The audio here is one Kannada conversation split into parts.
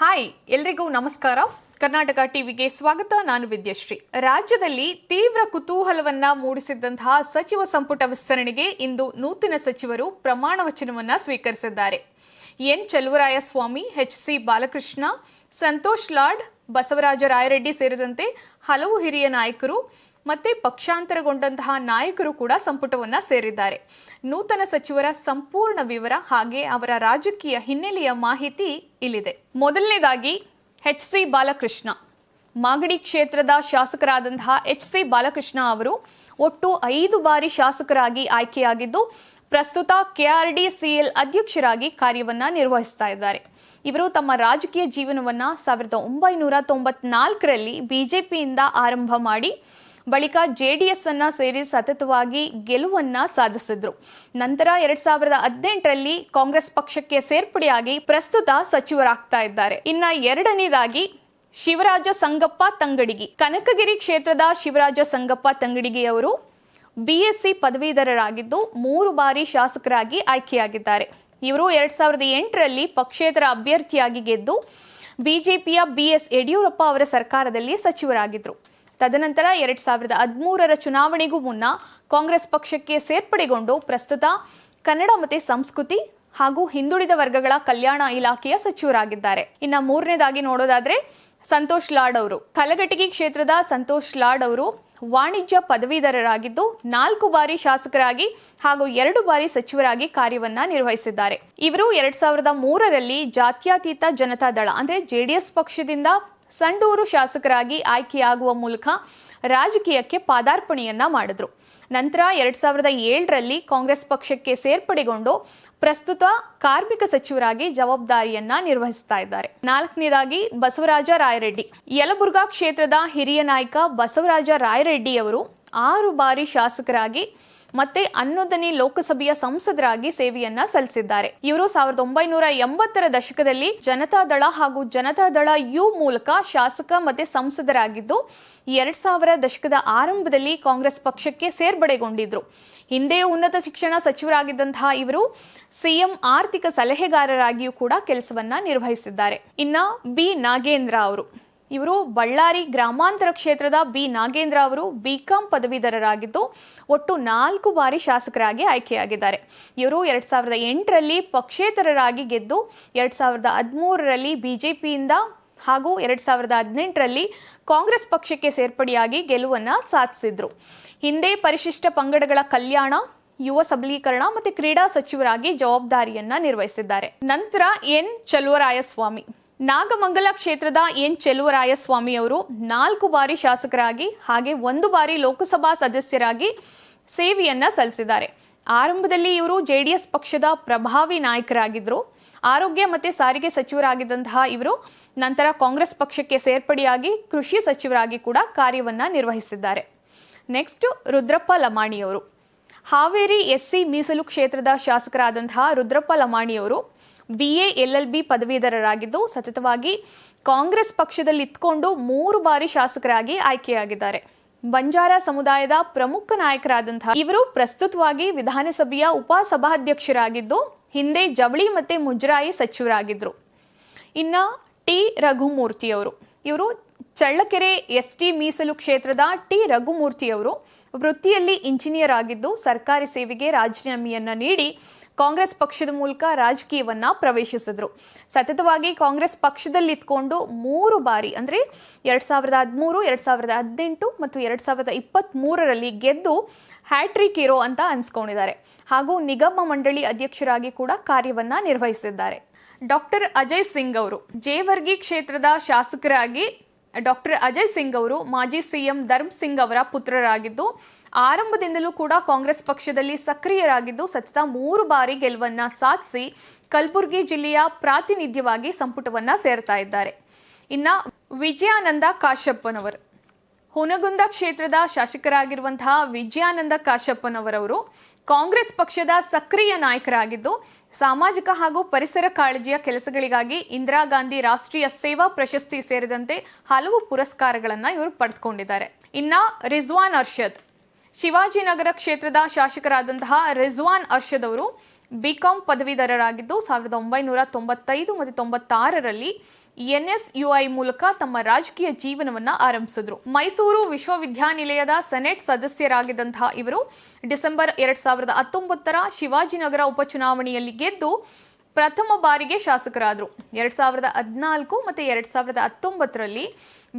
ಹಾಯ್ ಎಲ್ರಿಗೂ ನಮಸ್ಕಾರ. ಕರ್ನಾಟಕ ಟಿವಿಗೆ ಸ್ವಾಗತ. ನಾನು ವಿದ್ಯಶ್ರೀ. ರಾಜ್ಯದಲ್ಲಿ ತೀವ್ರ ಕುತೂಹಲವನ್ನ ಮೂಡಿಸಿದ್ದಂತಹ ಸಚಿವ ಸಂಪುಟ ವಿಸ್ತರಣೆಗೆ ಇಂದು ನೂತನ ಸಚಿವರು ಪ್ರಮಾಣ ವಚನವನ್ನ ಸ್ವೀಕರಿಸಿದ್ದಾರೆ. ಎನ್ ಚೆಲುವರಾಯಸ್ವಾಮಿ, ಎಚ್.ಸಿ. ಬಾಲಕೃಷ್ಣ, ಸಂತೋಷ್ ಲಾಡ್, ಬಸವರಾಜ ರಾಯರೆಡ್ಡಿ ಸೇರಿದಂತೆ ಹಲವು ಹಿರಿಯ ನಾಯಕರು ಮತ್ತೆ ಪಕ್ಷಾಂತರಗೊಂಡಂತಹ ನಾಯಕರು ಕೂಡ ಸಂಪುಟವನ್ನ ಸೇರಿದ್ದಾರೆ. ನೂತನ ಸಚಿವರ ಸಂಪೂರ್ಣ ವಿವರ ಹಾಗೆ ಅವರ ರಾಜಕೀಯ ಹಿನ್ನೆಲೆಯ ಮಾಹಿತಿ ಇಲ್ಲಿದೆ. ಮೊದಲನೇದಾಗಿ ಎಚ್.ಸಿ. ಬಾಲಕೃಷ್ಣ. ಮಾಗಡಿ ಕ್ಷೇತ್ರದ ಶಾಸಕರಾದಂತಹ ಎಚ್.ಸಿ. ಬಾಲಕೃಷ್ಣ ಅವರು ಒಟ್ಟು 5 ಬಾರಿ ಶಾಸಕರಾಗಿ ಆಯ್ಕೆಯಾಗಿದ್ದು ಪ್ರಸ್ತುತ KRDCL ಅಧ್ಯಕ್ಷರಾಗಿ ಕಾರ್ಯವನ್ನ ನಿರ್ವಹಿಸ್ತಾ ಇದ್ದಾರೆ. ಇವರು ತಮ್ಮ ರಾಜಕೀಯ ಜೀವನವನ್ನ 1994ರಲ್ಲಿ ಬಿಜೆಪಿಯಿಂದ ಆರಂಭ ಮಾಡಿ ಬಳಿಕ JDS ಅನ್ನ ಸೇರಿ ಸತತವಾಗಿ ಗೆಲುವನ್ನ ಸಾಧಿಸಿದ್ರು. ನಂತರ 2018ರಲ್ಲಿ ಕಾಂಗ್ರೆಸ್ ಪಕ್ಷಕ್ಕೆ ಸೇರ್ಪಡೆಯಾಗಿ ಪ್ರಸ್ತುತ ಸಚಿವರಾಗ್ತಾ ಇದ್ದಾರೆ. ಇನ್ನ ಎರಡನೇದಾಗಿ ಶಿವರಾಜ ಸಂಗಪ್ಪ ತಂಗಡಿಗಿ. ಕನಕಗಿರಿ ಕ್ಷೇತ್ರದ ಶಿವರಾಜ ಸಂಗಪ್ಪ ತಂಗಡಿಗಿ ಅವರು BSc ಪದವೀಧರರಾಗಿದ್ದು 3 ಬಾರಿ ಶಾಸಕರಾಗಿ ಆಯ್ಕೆಯಾಗಿದ್ದಾರೆ. ಇವರು 2008ರಲ್ಲಿ ಪಕ್ಷೇತರ ಅಭ್ಯರ್ಥಿಯಾಗಿ ಗೆದ್ದು ಬಿಜೆಪಿಯ BS ಯಡಿಯೂರಪ್ಪ ಅವರ ಸರ್ಕಾರದಲ್ಲಿ ಸಚಿವರಾಗಿದ್ರು. ತದನಂತರ 2013ರ ಚುನಾವಣೆಗೂ ಮುನ್ನ ಕಾಂಗ್ರೆಸ್ ಪಕ್ಷಕ್ಕೆ ಸೇರ್ಪಡೆಗೊಂಡು ಪ್ರಸ್ತುತ ಕನ್ನಡ ಮತ್ತು ಸಂಸ್ಕೃತಿ ಹಾಗೂ ಹಿಂದುಳಿದ ವರ್ಗಗಳ ಕಲ್ಯಾಣ ಇಲಾಖೆಯ ಸಚಿವರಾಗಿದ್ದಾರೆ. ಇನ್ನು ಮೂರನೇದಾಗಿ ನೋಡೋದಾದ್ರೆ ಸಂತೋಷ್ ಲಾಡ್ ಅವರು. ಕಲಘಟಗಿ ಕ್ಷೇತ್ರದ ಸಂತೋಷ್ ಲಾಡ್ ಅವರು ವಾಣಿಜ್ಯ ಪದವೀಧರರಾಗಿದ್ದು 4 ಬಾರಿ ಶಾಸಕರಾಗಿ ಹಾಗೂ 2 ಬಾರಿ ಸಚಿವರಾಗಿ ಕಾರ್ಯವನ್ನ ನಿರ್ವಹಿಸಿದ್ದಾರೆ. ಇವರು 2003ರಲ್ಲಿ ಜಾತ್ಯತೀತ ಜನತಾದಳ ಅಂದ್ರೆ JDS ಪಕ್ಷದಿಂದ ಸಂಡೂರು ಶಾಸಕರಾಗಿ ಆಯ್ಕೆಯಾಗುವ ಮೂಲಕ ರಾಜಕೀಯಕ್ಕೆ ಪಾದಾರ್ಪಣೆಯನ್ನ ಮಾಡಿದ್ರು. ನಂತರ 2007ರಲ್ಲಿ ಕಾಂಗ್ರೆಸ್ ಪಕ್ಷಕ್ಕೆ ಸೇರ್ಪಡೆಗೊಂಡು ಪ್ರಸ್ತುತ ಕಾರ್ಮಿಕ ಸಚಿವರಾಗಿ ಜವಾಬ್ದಾರಿಯನ್ನ ನಿರ್ವಹಿಸ್ತಾ ಇದ್ದಾರೆ. 4ನೇದಾಗಿ ಬಸವರಾಜ ರಾಯರೆಡ್ಡಿ. ಯಲಬುರ್ಗಾ ಕ್ಷೇತ್ರದ ಹಿರಿಯ ನಾಯಕ ಬಸವರಾಜ ರಾಯರೆಡ್ಡಿ ಅವರು 6 ಬಾರಿ ಶಾಸಕರಾಗಿ ಮತ್ತೆ 11ನೇ ಲೋಕಸಭೆಯ ಸಂಸದರಾಗಿ ಸೇವೆಯನ್ನ ಸಲ್ಲಿಸಿದ್ದಾರೆ. ಇವರು 1980ರ ದಶಕದಲ್ಲಿ ಜನತಾದಳ ಹಾಗೂ ಜನತಾದಳ ಯು ಮೂಲಕ ಶಾಸಕ ಮತ್ತೆ ಸಂಸದರಾಗಿದ್ದು 2000 ದಶಕದ ಆರಂಭದಲ್ಲಿ ಕಾಂಗ್ರೆಸ್ ಪಕ್ಷಕ್ಕೆ ಸೇರ್ಪಡೆಗೊಂಡಿದ್ರು. ಹಿಂದೆ ಉನ್ನತ ಶಿಕ್ಷಣ ಸಚಿವರಾಗಿದ್ದಂತಹ ಇವರು CM ಆರ್ಥಿಕ ಸಲಹೆಗಾರರಾಗಿಯೂ ಕೂಡ ಕೆಲಸವನ್ನ ನಿರ್ವಹಿಸಿದ್ದಾರೆ. ಇನ್ನ ಬಿ ನಾಗೇಂದ್ರ ಅವರು. ಇವರು ಬಳ್ಳಾರಿ ಗ್ರಾಮಾಂತರ ಕ್ಷೇತ್ರದ ಬಿ ನಾಗೇಂದ್ರ ಅವರು BCom ಪದವೀಧರರಾಗಿದ್ದು ಒಟ್ಟು 4 ಬಾರಿ ಶಾಸಕರಾಗಿ ಆಯ್ಕೆಯಾಗಿದ್ದಾರೆ. ಇವರು 2008ರಲ್ಲಿ ಪಕ್ಷೇತರರಾಗಿ ಗೆದ್ದು 2013ರಲ್ಲಿ ಬಿಜೆಪಿಯಿಂದ ಹಾಗೂ 2018ರಲ್ಲಿ ಕಾಂಗ್ರೆಸ್ ಪಕ್ಷಕ್ಕೆ ಸೇರ್ಪಡೆಯಾಗಿ ಗೆಲುವನ್ನ ಸಾಧಿಸಿದ್ರು. ಹಿಂದೆ ಪರಿಶಿಷ್ಟ ಪಂಗಡಗಳ ಕಲ್ಯಾಣ, ಯುವ ಸಬಲೀಕರಣ ಮತ್ತು ಕ್ರೀಡಾ ಸಚಿವರಾಗಿ ಜವಾಬ್ದಾರಿಯನ್ನ ನಿರ್ವಹಿಸಿದ್ದಾರೆ. ನಂತರ ಎನ್ ಚೆಲುವರಾಯಸ್ವಾಮಿ. ನಾಗಮಂಗಲ ಕ್ಷೇತ್ರದ ಎನ್ ಚೆಲುವರಾಯಸ್ವಾಮಿ ಅವರು 4 ಬಾರಿ ಶಾಸಕರಾಗಿ ಹಾಗೆ 1 ಬಾರಿ ಲೋಕಸಭಾ ಸದಸ್ಯರಾಗಿ ಸೇವೆಯನ್ನ ಸಲ್ಲಿಸಿದ್ದಾರೆ. ಆರಂಭದಲ್ಲಿ ಇವರು JDS ಪಕ್ಷದ ಪ್ರಭಾವಿ ನಾಯಕರಾಗಿದ್ದರು. ಆರೋಗ್ಯ ಮತ್ತು ಸಾರಿಗೆ ಸಚಿವರಾಗಿದ್ದಂತಹ ಇವರು ನಂತರ ಕಾಂಗ್ರೆಸ್ ಪಕ್ಷಕ್ಕೆ ಸೇರ್ಪಡೆಯಾಗಿ ಕೃಷಿ ಸಚಿವರಾಗಿ ಕೂಡ ಕಾರ್ಯವನ್ನ ನಿರ್ವಹಿಸಿದ್ದಾರೆ. ನೆಕ್ಸ್ಟ್ ರುದ್ರಪ್ಪ ಲಮಾಣಿಯವರು. ಹಾವೇರಿ SC ಮೀಸಲು ಕ್ಷೇತ್ರದ ಶಾಸಕರಾದಂತಹ ರುದ್ರಪ್ಪ ಲಮಾಣಿಯವರು BA LLB ಪದವೀಧರರಾಗಿದ್ದು ಸತತವಾಗಿ ಕಾಂಗ್ರೆಸ್ ಪಕ್ಷದಲ್ಲಿ ಇತ್ಕೊಂಡು 3 ಬಾರಿ ಶಾಸಕರಾಗಿ ಆಯ್ಕೆಯಾಗಿದ್ದಾರೆ. ಬಂಜಾರ ಸಮುದಾಯದ ಪ್ರಮುಖ ನಾಯಕರಾದಂತಹ ಇವರು ಪ್ರಸ್ತುತವಾಗಿ ವಿಧಾನಸಭೆಯ ಉಪಸಭಾಧ್ಯಕ್ಷರಾಗಿದ್ದು ಹಿಂದೆ ಜವಳಿ ಮತ್ತೆ ಮುಜರಾಯಿ ಸಚಿವರಾಗಿದ್ದರು. ಇನ್ನ ಟಿ ರಘುಮೂರ್ತಿಯವರು. ಇವರು ಚಳ್ಳಕೆರೆ ST ಮೀಸಲು ಕ್ಷೇತ್ರದ ಟಿ ರಘುಮೂರ್ತಿಯವರು ವೃತ್ತಿಯಲ್ಲಿ ಇಂಜಿನಿಯರ್ ಆಗಿದ್ದು ಸರ್ಕಾರಿ ಸೇವೆಗೆ ರಾಜೀನಾಮೆಯನ್ನ ನೀಡಿ ಕಾಂಗ್ರೆಸ್ ಪಕ್ಷದ ಮೂಲಕ ರಾಜಕೀಯವನ್ನ ಪ್ರವೇಶಿಸಿದ್ರು. ಸತತವಾಗಿ ಕಾಂಗ್ರೆಸ್ ಪಕ್ಷದಲ್ಲಿ ಇತ್ಕೊಂಡು 3 ಬಾರಿ ಅಂದ್ರೆ 2013, 2018 ಮತ್ತು 2023ರಲ್ಲಿ ಗೆದ್ದು ಹ್ಯಾಟ್ರಿಕ್ ಹೀರೋ ಅಂತ ಅನ್ಸ್ಕೊಂಡಿದ್ದಾರೆ. ಹಾಗೂ ನಿಗಮ ಮಂಡಳಿ ಅಧ್ಯಕ್ಷರಾಗಿ ಕೂಡ ಕಾರ್ಯವನ್ನ ನಿರ್ವಹಿಸಿದ್ದಾರೆ. ಡಾಕ್ಟರ್ ಅಜಯ್ ಸಿಂಗ್ ಅವರು. ಜೇವರ್ಗಿ ಕ್ಷೇತ್ರದ ಶಾಸಕರಾಗಿ ಡಾಕ್ಟರ್ ಅಜಯ್ ಸಿಂಗ್ ಅವರು ಮಾಜಿ CM ಧರ್ಮ್ ಸಿಂಗ್ ಅವರ ಪುತ್ರರಾಗಿದ್ದು ಆರಂಭದಿಂದಲೂ ಕೂಡ ಕಾಂಗ್ರೆಸ್ ಪಕ್ಷದಲ್ಲಿ ಸಕ್ರಿಯರಾಗಿದ್ದು ಸತತ 3 ಬಾರಿ ಗೆಲುವನ್ನ ಸಾಧಿಸಿ ಕಲಬುರಗಿ ಜಿಲ್ಲೆಯ ಪ್ರಾತಿನಿಧ್ಯವಾಗಿ ಸಂಪುಟವನ್ನ ಸೇರ್ತಾ ಇದ್ದಾರೆ. ಇನ್ನ ವಿಜಯಾನಂದ ಕಾಶಪ್ಪನವರು. ಹುನಗುಂದ ಕ್ಷೇತ್ರದ ಶಾಸಕರಾಗಿರುವಂತಹ ವಿಜಯಾನಂದ ಕಾಶಪ್ಪನವರವರು ಕಾಂಗ್ರೆಸ್ ಪಕ್ಷದ ಸಕ್ರಿಯ ನಾಯಕರಾಗಿದ್ದು ಸಾಮಾಜಿಕ ಹಾಗೂ ಪರಿಸರ ಕಾಳಜಿಯ ಕೆಲಸಗಳಿಗಾಗಿ ಇಂದಿರಾ ಗಾಂಧಿ ರಾಷ್ಟ್ರೀಯ ಸೇವಾ ಪ್ರಶಸ್ತಿ ಸೇರಿದಂತೆ ಹಲವು ಪುರಸ್ಕಾರಗಳನ್ನ ಇವರು ಪಡೆದುಕೊಂಡಿದ್ದಾರೆ. ಇನ್ನ ರಿಜ್ವಾನ್ ಅರ್ಷದ್. ಶಿವಾಜಿನಗರ ಕ್ಷೇತ್ರದ ಶಾಸಕರಾದಂತಹ ರಿಜ್ವಾನ್ ಅರ್ಷದ್ ಅವರು BCom ಪದವೀಧರರಾಗಿದ್ದು 1995 ಮತ್ತು 96ರಲ್ಲಿ NSUI ಮೂಲಕ ತಮ್ಮ ರಾಜಕೀಯ ಜೀವನವನ್ನ ಆರಂಭಿಸಿದ್ರು. ಮೈಸೂರು ವಿಶ್ವವಿದ್ಯಾನಿಲಯದ ಸೆನೆಟ್ ಸದಸ್ಯರಾಗಿದ್ದಂತಹ ಇವರು ಡಿಸೆಂಬರ್ 2019ರ ಶಿವಾಜಿನಗರ ಉಪಚುನಾವಣೆಯಲ್ಲಿ ಗೆದ್ದು ಪ್ರಥಮ ಬಾರಿಗೆ ಶಾಸಕರಾದರು. 2014 ಮತ್ತು 2019ರಲ್ಲಿ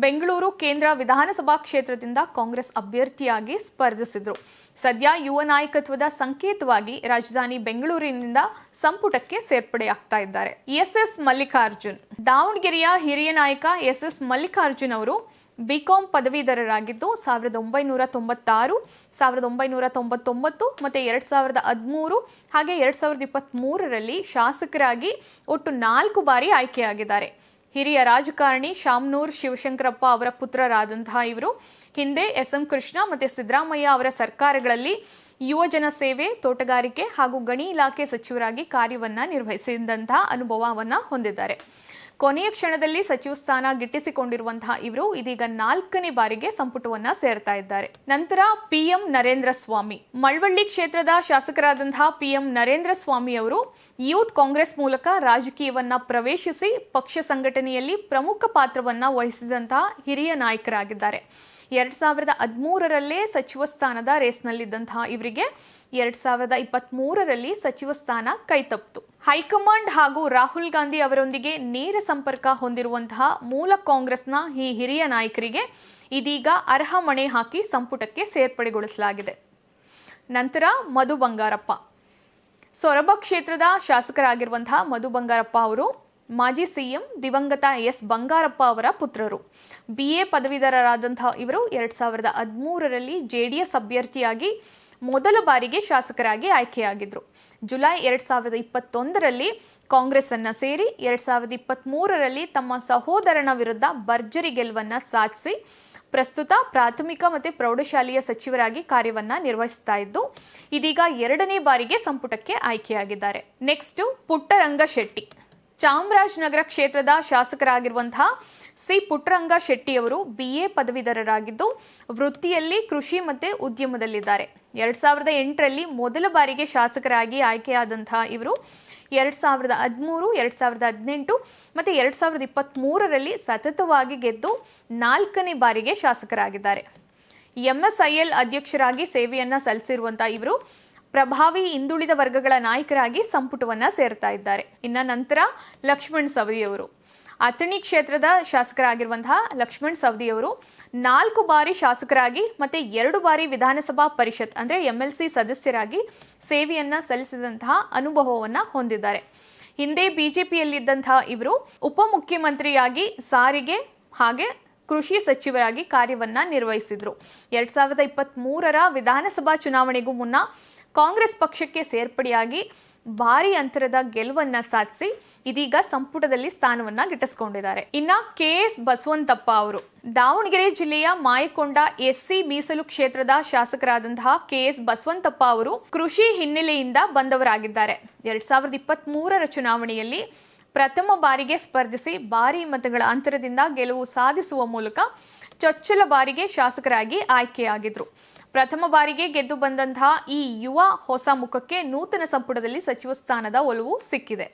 ಬೆಂಗಳೂರು ಕೇಂದ್ರ ವಿಧಾನಸಭಾ ಕ್ಷೇತ್ರದಿಂದ ಕಾಂಗ್ರೆಸ್ ಅಭ್ಯರ್ಥಿಯಾಗಿ ಸ್ಪರ್ಧಿಸಿದ್ರು. ಸದ್ಯ ಯುವ ನಾಯಕತ್ವದ ಸಂಕೇತವಾಗಿ ರಾಜಧಾನಿ ಬೆಂಗಳೂರಿನಿಂದ ಸಂಪುಟಕ್ಕೆ ಸೇರ್ಪಡೆಯಾಗ್ತಾ ಇದ್ದಾರೆ. SS ಮಲ್ಲಿಕಾರ್ಜುನ್. ದಾವಣಗೆರೆಯ ಹಿರಿಯ ನಾಯಕ SS ಮಲ್ಲಿಕಾರ್ಜುನ್ ಅವರು ಬಿಕಾಂ ಪದವೀಧರರಾಗಿದ್ದು 1996, 1999 ಮತ್ತು 2013 ಹಾಗೆ 2023ರಲ್ಲಿ ಶಾಸಕರಾಗಿ ಒಟ್ಟು 4 ಬಾರಿ ಆಯ್ಕೆಯಾಗಿದ್ದಾರೆ. ಹಿರಿಯ ರಾಜಕಾರಣಿ ಶಾಮನೂರ್ ಶಿವಶಂಕರಪ್ಪ ಅವರ ಪುತ್ರರಾದಂತಹ ಇವರು ಹಿಂದೆ SM ಕೃಷ್ಣ ಮತ್ತು ಸಿದ್ದರಾಮಯ್ಯ ಅವರ ಸರ್ಕಾರಗಳಲ್ಲಿ ಯುವಜನ ಸೇವೆ, ತೋಟಗಾರಿಕೆ ಹಾಗೂ ಗಣಿ ಇಲಾಖೆ ಸಚಿವರಾಗಿ ಕಾರ್ಯವನ್ನ ನಿರ್ವಹಿಸಿದಂತಹ ಅನುಭವವನ್ನ ಹೊಂದಿದ್ದಾರೆ. ಕೊನೆಯ ಕ್ಷಣದಲ್ಲಿ ಸಚಿವ ಸ್ಥಾನ ಗಿಟ್ಟಿಸಿಕೊಂಡಿರುವಂತಹ ಇವರು ಇದೀಗ 4ನೇ ಬಾರಿಗೆ ಸಂಪುಟವನ್ನ ಸೇರ್ತಾ ಇದ್ದಾರೆ. ನಂತರ PM ನರೇಂದ್ರ ಸ್ವಾಮಿ. ಮಳವಳ್ಳಿ ಕ್ಷೇತ್ರದ ಶಾಸಕರಾದಂತಹ PM ನರೇಂದ್ರ ಸ್ವಾಮಿ ಅವರು ಯೂತ್ ಕಾಂಗ್ರೆಸ್ ಮೂಲಕ ರಾಜಕೀಯವನ್ನ ಪ್ರವೇಶಿಸಿ ಪಕ್ಷ ಸಂಘಟನೆಯಲ್ಲಿ ಪ್ರಮುಖ ಪಾತ್ರವನ್ನ ವಹಿಸಿದಂತಹ ಹಿರಿಯ ನಾಯಕರಾಗಿದ್ದಾರೆ. 2013ರಲ್ಲೇ ಸಚಿವ ಸ್ಥಾನದ ರೇಸ್ನಲ್ಲಿದ್ದಂತಹ ಇವರಿಗೆ 2023ರಲ್ಲಿ ಸಚಿವ ಸ್ಥಾನ ಕೈತಪ್ಪಿತು. ಹೈಕಮಾಂಡ್ ಹಾಗೂ ರಾಹುಲ್ ಗಾಂಧಿ ಅವರೊಂದಿಗೆ ನೇರ ಸಂಪರ್ಕ ಹೊಂದಿರುವಂತಹ ಮೂಲ ಕಾಂಗ್ರೆಸ್ನ ಈ ಹಿರಿಯ ನಾಯಕರಿಗೆ ಇದೀಗ ಅರ್ಹ ಮಣೆ ಹಾಕಿ ಸಂಪುಟಕ್ಕೆ ಸೇರ್ಪಡೆಗೊಳಿಸಲಾಗಿದೆ. ನಂತರ ಮಧು ಬಂಗಾರಪ್ಪ. ಸೊರಬ ಕ್ಷೇತ್ರದ ಶಾಸಕರಾಗಿರುವಂತಹ ಮಧು ಬಂಗಾರಪ್ಪ ಅವರು ಮಾಜಿ CM ದಿವಂಗತ S ಬಂಗಾರಪ್ಪ ಅವರ ಪುತ್ರರು. BA ಪದವೀಧರರಾದಂತಹ ಇವರು 2013ರಲ್ಲಿ JDS ಅಭ್ಯರ್ಥಿಯಾಗಿ ಮೊದಲ ಬಾರಿಗೆ ಶಾಸಕರಾಗಿ ಆಯ್ಕೆಯಾಗಿದ್ರು. ಜುಲೈ 2021ರಲ್ಲಿ ಕಾಂಗ್ರೆಸ್ ಅನ್ನ ಸೇರಿ 2023ರಲ್ಲಿ ತಮ್ಮ ಸಹೋದರನ ವಿರುದ್ಧ ಭರ್ಜರಿ ಗೆಲುವನ್ನ ಸಾಧಿಸಿ ಪ್ರಸ್ತುತ ಪ್ರಾಥಮಿಕ ಮತ್ತು ಪ್ರೌಢಶಾಲೆಯ ಸಚಿವರಾಗಿ ಕಾರ್ಯವನ್ನ ನಿರ್ವಹಿಸ್ತಾ ಇದ್ದು ಇದೀಗ 2ನೇ ಬಾರಿಗೆ ಸಂಪುಟಕ್ಕೆ ಆಯ್ಕೆಯಾಗಿದ್ದಾರೆ. ನೆಕ್ಸ್ಟ್ ಪುಟ್ಟರಂಗ ಶೆಟ್ಟಿ. ಚಾಮರಾಜನಗರ ಕ್ಷೇತ್ರದ ಶಾಸಕರಾಗಿರುವಂತಹ C ಪುಟ್ಟರಂಗ ಶೆಟ್ಟಿ ಅವರು BA ಪದವೀಧರರಾಗಿದ್ದು ವೃತ್ತಿಯಲ್ಲಿ ಕೃಷಿ ಮತ್ತು ಉದ್ಯಮದಲ್ಲಿದ್ದಾರೆ. 2008ರಲ್ಲಿ ಮೊದಲ ಬಾರಿಗೆ ಶಾಸಕರಾಗಿ ಆಯ್ಕೆಯಾದಂತಹ ಇವರು 2013, 2018 ಮತ್ತು 2023ರಲ್ಲಿ ಸತತವಾಗಿ ಗೆದ್ದು 4ನೇ ಬಾರಿಗೆ ಶಾಸಕರಾಗಿದ್ದಾರೆ. MSIL ಅಧ್ಯಕ್ಷರಾಗಿ ಸೇವೆಯನ್ನ ಸಲ್ಲಿಸಿರುವಂತಹ ಇವರು ಪ್ರಭಾವಿ ಹಿಂದುಳಿದ ವರ್ಗಗಳ ನಾಯಕರಾಗಿ ಸಂಪುಟವನ್ನ ಸೇರ್ತಾ ಇದ್ದಾರೆ. ನಂತರ ಲಕ್ಷ್ಮಣ್ ಸವದಿ ಅವರು. ಅಥಣಿ ಕ್ಷೇತ್ರದ ಶಾಸಕರಾಗಿರುವಂತಹ ಲಕ್ಷ್ಮಣ್ ಸವದಿ ಅವರು 4 ಬಾರಿ ಶಾಸಕರಾಗಿ ಮತ್ತೆ 2 ಬಾರಿ ವಿಧಾನಸಭಾ ಪರಿಷತ್ ಅಂದ್ರೆ MLC ಸದಸ್ಯರಾಗಿ ಸೇವೆಯನ್ನ ಸಲ್ಲಿಸಿದಂತಹ ಅನುಭವವನ್ನ ಹೊಂದಿದ್ದಾರೆ. ಹಿಂದೆ ಬಿಜೆಪಿಯಲ್ಲಿದ್ದಂತಹ ಇವರು ಉಪಮುಖ್ಯಮಂತ್ರಿಯಾಗಿ ಸಾರಿಗೆ ಹಾಗೆ ಕೃಷಿ ಸಚಿವರಾಗಿ ಕಾರ್ಯವನ್ನ ನಿರ್ವಹಿಸಿದ್ರು. 2023ರ ವಿಧಾನಸಭಾ ಚುನಾವಣೆಗೂ ಮುನ್ನ ಕಾಂಗ್ರೆಸ್ ಪಕ್ಷಕ್ಕೆ ಸೇರ್ಪಡೆಯಾಗಿ ಭಾರಿ ಅಂತರದ ಗೆಲುವನ್ನ ಸಾಧಿಸಿ ಇದೀಗ ಸಂಪುಟದಲ್ಲಿ ಸ್ಥಾನವನ್ನ ಗಿಟ್ಟಿಸಿಕೊಂಡಿದ್ದಾರೆ. KS ಬಸವಂತಪ್ಪ ಅವರು. ದಾವಣಗೆರೆ ಜಿಲ್ಲೆಯ ಮಾಯಕೊಂಡ SC ಮೀಸಲು ಕ್ಷೇತ್ರದ ಶಾಸಕರಾದಂತಹ KS ಬಸವಂತಪ್ಪ ಅವರು ಕೃಷಿ ಹಿನ್ನೆಲೆಯಿಂದ ಬಂದವರಾಗಿದ್ದಾರೆ. 2023ರ ಚುನಾವಣೆಯಲ್ಲಿ ಪ್ರಥಮ ಬಾರಿಗೆ ಸ್ಪರ್ಧಿಸಿ ಭಾರಿ ಮತಗಳ ಅಂತರದಿಂದ ಗೆಲುವು ಸಾಧಿಸುವ ಮೂಲಕ ಚೊಚ್ಚಲ ಬಾರಿಗೆ ಶಾಸಕರಾಗಿ ಆಯ್ಕೆಯಾಗಿದ್ರು. ಪ್ರಥಮ ಬಾರಿಗೆ ಗೆದ್ದು ಬಂದಂತಹ ಈ ಯುವ ಹೊಸ ಮುಖಕ್ಕೆ ನೂತನ ಸಂಪುಟದಲ್ಲಿ ಸಚಿವ ಸ್ಥಾನದ ಒಲವು ಸಿಕ್ಕಿದೆ.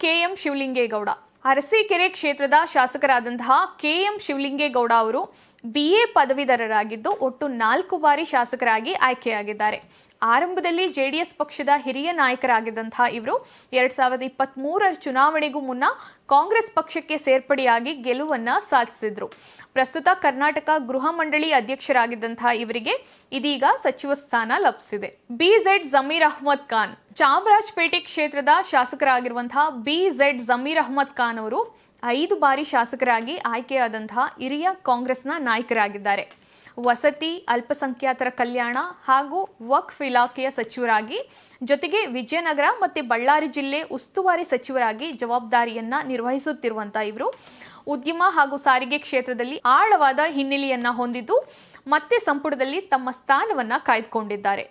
KM ಶಿವಲಿಂಗೇಗೌಡ. ಅರಸೀಕೆರೆ ಕ್ಷೇತ್ರದ ಶಾಸಕರಾದಂತಹ KM ಶಿವಲಿಂಗೇಗೌಡ ಅವರು BA ಪದವೀಧರರಾಗಿದ್ದು ಒಟ್ಟು 4 ಬಾರಿ ಶಾಸಕರಾಗಿ ಆಯ್ಕೆಯಾಗಿದ್ದಾರೆ. ಆರಂಭದಲ್ಲಿ JDS ಪಕ್ಷದ ಹಿರಿಯ ನಾಯಕರಾಗಿದ್ದಂತಹ ಇವರು 2023ರ ಚುನಾವಣೆಗೂ ಮುನ್ನ ಕಾಂಗ್ರೆಸ್ ಪಕ್ಷಕ್ಕೆ ಸೇರ್ಪಡೆಯಾಗಿ ಗೆಲುವನ್ನ ಸಾಧಿಸಿದ್ರು. ಪ್ರಸ್ತುತ ಕರ್ನಾಟಕ ಗೃಹ ಮಂಡಳಿ ಅಧ್ಯಕ್ಷರಾಗಿದ್ದಂತಹ ಇವರಿಗೆ ಇದೀಗ ಸಚಿವ ಸ್ಥಾನ ಲಭಿಸಿದೆ. BZ ಜಮೀರ್ ಅಹ್ಮದ್ ಖಾನ್. ಚಾಮರಾಜಪೇಟೆ ಕ್ಷೇತ್ರದ ಶಾಸಕರಾಗಿರುವಂತಹ BZ ಜಮೀರ್ ಅಹ್ಮದ್ ಖಾನ್ ಅವರು 5 ಬಾರಿ ಶಾಸಕರಾಗಿ ಆಯ್ಕೆಯಾದಂತಹ ಹಿರಿಯ ಕಾಂಗ್ರೆಸ್ನ ನಾಯಕರಾಗಿದ್ದಾರೆ. ವಸತಿ, ಅಲ್ಪಸಂಖ್ಯಾತರ ಕಲ್ಯಾಣ ಹಾಗೂ ವಕ್ಫ್ ಇಲಾಖೆಯ ಸಚಿವರಾಗಿ ಜೊತೆಗೆ ವಿಜಯನಗರ ಮತ್ತು ಬಳ್ಳಾರಿ ಜಿಲ್ಲೆ ಉಸ್ತುವಾರಿ ಸಚಿವರಾಗಿ ಜವಾಬ್ದಾರಿಯನ್ನ ನಿರ್ವಹಿಸುತ್ತಿರುವಂತಹ ಇವರು ಉದ್ಯಮ ಹಾಗೂ ಸಾರಿಗೆ ಕ್ಷೇತ್ರದಲ್ಲಿ ಆಳವಾದ ಹಿನ್ನೆಲೆಯನ್ನ ಹೊಂದಿದ್ದು ಮತ್ತೆ ಸಂಪುಟದಲ್ಲಿ ತಮ್ಮ ಸ್ಥಾನವನ್ನ ಕಾಯ್ದುಕೊಂಡಿದ್ದಾರೆ.